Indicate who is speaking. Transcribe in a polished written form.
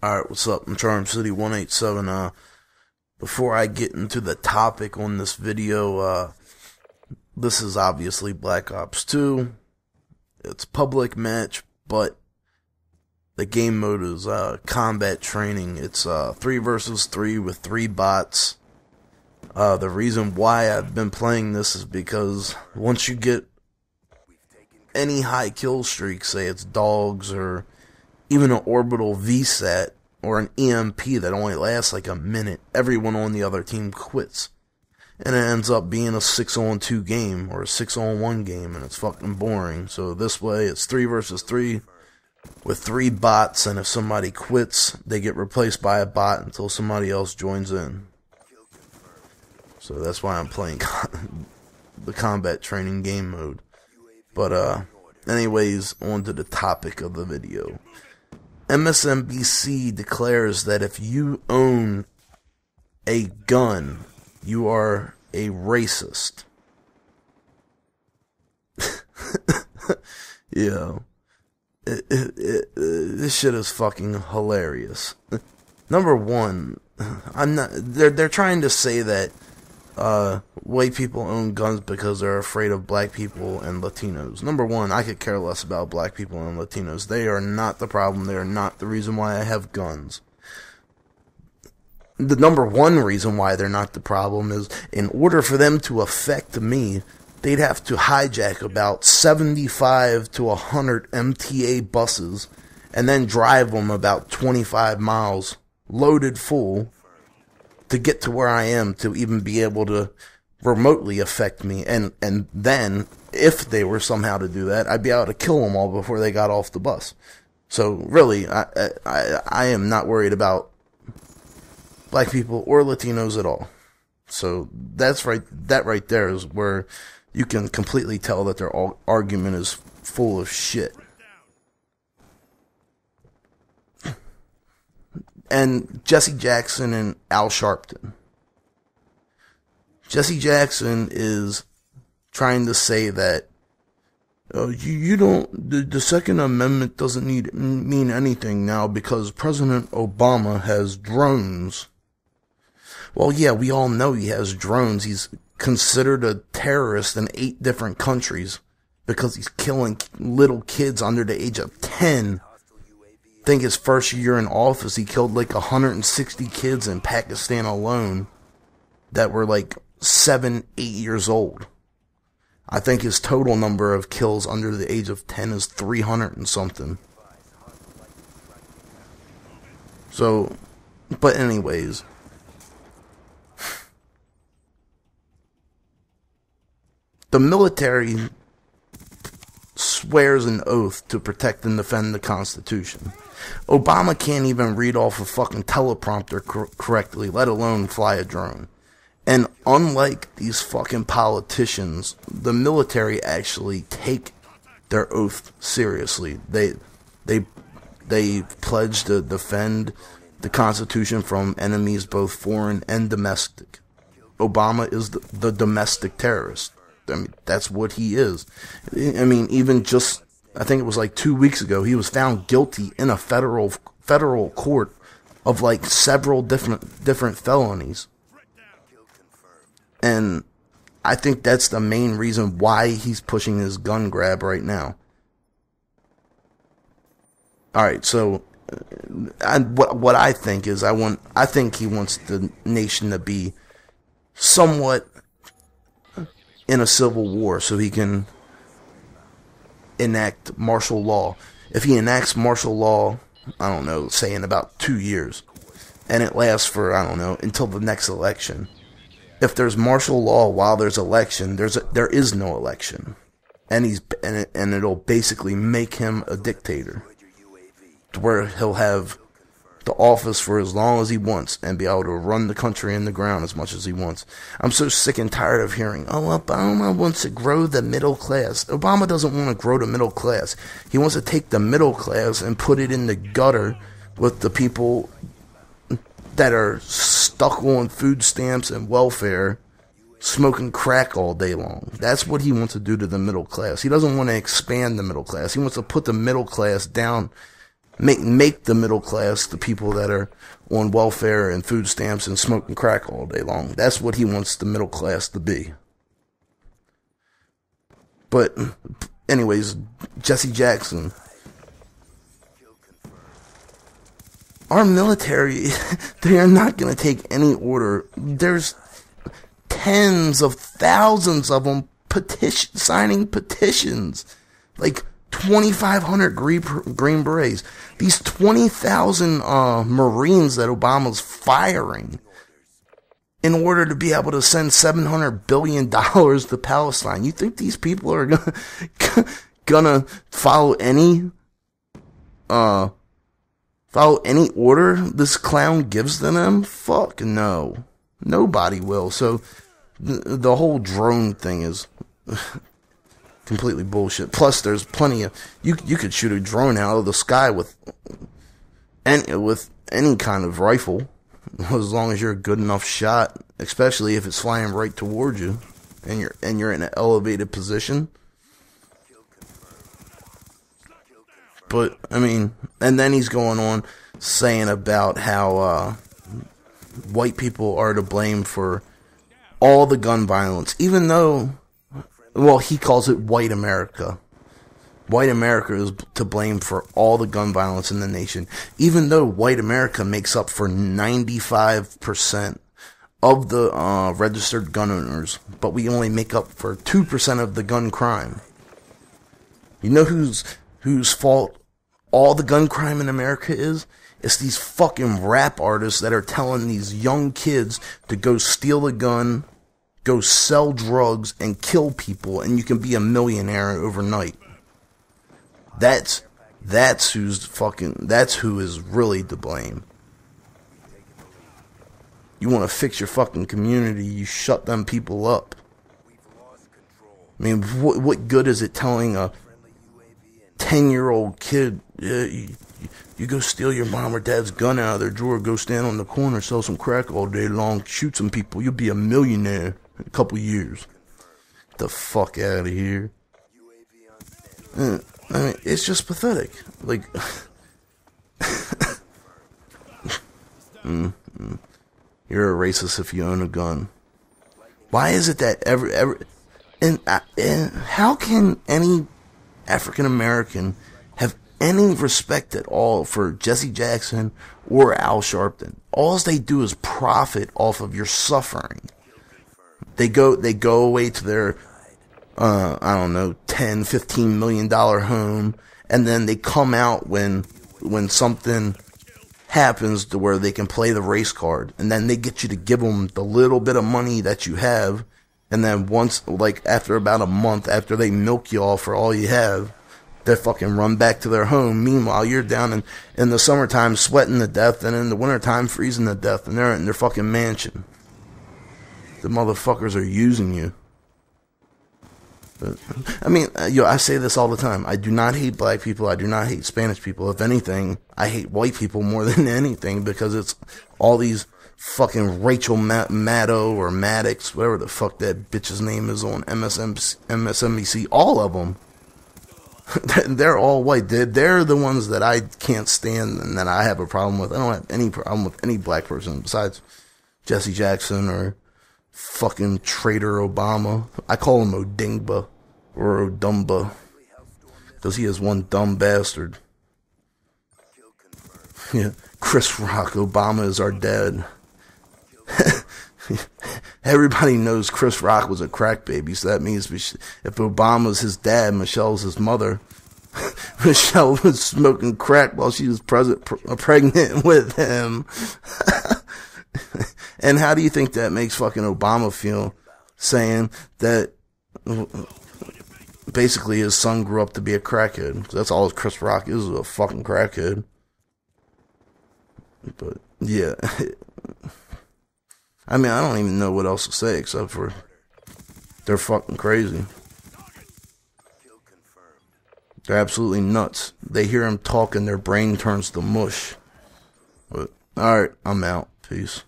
Speaker 1: Alright, what's up? I'm Charm City 187. Before I get into the topic on this video, this is obviously Black Ops 2. It's public match, but the game mode is combat training. It's 3 versus 3 with 3 bots. The reason why I've been playing this is because once you get any high kill streak, say it's dogs or even an orbital VSAT or an EMP that only lasts like a minute, everyone on the other team quits. And it ends up being a 6-on-2 game or a 6-on-1 game, and it's fucking boring. So this way, it's 3 versus 3 with 3 bots, and if somebody quits, they get replaced by a bot until somebody else joins in. So that's why I'm playing the combat training game mode. But anyways, on to the topic of the video. MSNBC declares that if you own a gun, you are a racist. Yeah. This shit is fucking hilarious. Number one, they're trying to say that white people own guns because they're afraid of black people and Latinos. Number one, I could care less about black people and Latinos. They are not the problem. They are not the reason why I have guns. The number one reason why they're not the problem is, in order for them to affect me, they'd have to hijack about 75 to 100 MTA buses and then drive them about 25 miles loaded full to get to where I am to even be able to remotely affect me. And then, if they were somehow to do that, I'd be able to kill them all before they got off the bus. So really, I am not worried about black people or Latinos at all. So that right there is where you can completely tell that their argument is full of shit. And Jesse Jackson and Al Sharpton. Jesse Jackson is trying to say that you don't. The Second Amendment doesn't mean anything now because President Obama has drones. Well, yeah, we all know he has drones. He's considered a terrorist in 8 different countries because he's killing little kids under the age of 10. I think his first year in office, he killed like 160 kids in Pakistan alone that were like 7, 8 years old. I think his total number of kills under the age of 10 is 300 and something. So, but anyways, the military swears an oath to protect and defend the Constitution. Obama can't even read off a fucking teleprompter correctly, let alone fly a drone. And unlike these fucking politicians, the military actually take their oath seriously. They pledge to defend the Constitution from enemies both foreign and domestic. Obama is the domestic terrorist. I mean, that's what he is. I mean, even just, I think it was like 2 weeks ago, he was found guilty in a federal court of like several different felonies. And I think that's the main reason why he's pushing his gun grab right now. Alright, so what I think is I think he wants the nation to be somewhat in a civil war so he can enact martial law. If he enacts martial law, I don't know, say in about 2 years, and it lasts for, I don't know, until the next election. If there's martial law while there's election, there is no election. And it'll basically make him a dictator, to where he'll have the office for as long as he wants and be able to run the country in the ground as much as he wants. I'm so sick and tired of hearing, oh, Obama wants to grow the middle class. Obama doesn't want to grow the middle class. He wants to take the middle class and put it in the gutter with the people that are stuck on food stamps and welfare, smoking crack all day long. That's what he wants to do to the middle class. He doesn't want to expand the middle class. He wants to put the middle class down Make the middle class the people that are on welfare and food stamps and smoking crack all day long. That's what he wants the middle class to be. But anyways, Jesse Jackson. Our military, they are not going to take any order. There's tens of thousands of them signing petitions. Like 2,500 Green Berets. These 20,000 Marines that Obama's firing in order to be able to send $700 billion to Palestine. You think these people are gonna follow any order this clown gives to them? Fuck no. Nobody will. So the whole drone thing is completely bullshit. Plus, there's plenty of you could shoot a drone out of the sky with any kind of rifle, as long as you're a good enough shot. Especially if it's flying right towards you, and you're in an elevated position. But I mean, and then he's going on saying about how white people are to blame for all the gun violence, even though, well, he calls it white America. White America is to blame for all the gun violence in the nation, even though white America makes up for 95% of the registered gun owners, but we only make up for 2% of the gun crime. You know whose fault all the gun crime in America is? It's these fucking rap artists that are telling these young kids to go steal a gun, go sell drugs, and kill people, and you can be a millionaire overnight. That's who is really to blame. You want to fix your fucking community, you shut them people up. I mean, what good is it telling a 10-year-old kid, yeah, you go steal your mom or dad's gun out of their drawer, go stand on the corner, sell some crack all day long, shoot some people, you'll be a millionaire in a couple years. Get the fuck out of here. I mean, it's just pathetic. Like, you're a racist if you own a gun. Why is it that and how can any African American have any respect at all for Jesse Jackson or Al Sharpton? All they do is profit off of your suffering. They go away to their I don't know, $10, $15 million home, and then they come out when something happens to where they can play the race card, and then they get you to give them the little bit of money that you have, and then once, like, after about a month, after they milk you all for all you have, they fucking run back to their home. Meanwhile, you're down in the summertime sweating to death, and in the wintertime freezing to death, and they're in their fucking mansion. The motherfuckers are using you. I mean, I say this all the time. I do not hate black people. I do not hate Spanish people. If anything, I hate white people more than anything, because it's all these fucking Rachel Maddow or Maddox, whatever the fuck that bitch's name is on MSNBC. All of them. They're all white. They're the ones that I can't stand and that I have a problem with. I don't have any problem with any black person besides Jesse Jackson or fucking traitor Obama. I call him Odingba or Odumba because he is one dumb bastard. Yeah, Chris Rock, Obama is our dad. Everybody knows Chris Rock was a crack baby, so that means if Obama's his dad, Michelle's his mother. Michelle was smoking crack while she was pregnant with him. And how do you think that makes fucking Obama feel, saying that basically his son grew up to be a crackhead? That's all Chris Rock is a fucking crackhead. But yeah, I mean, I don't even know what else to say except for they're fucking crazy. They're absolutely nuts. They hear him talk and their brain turns to mush. But alright, I'm out. Peace.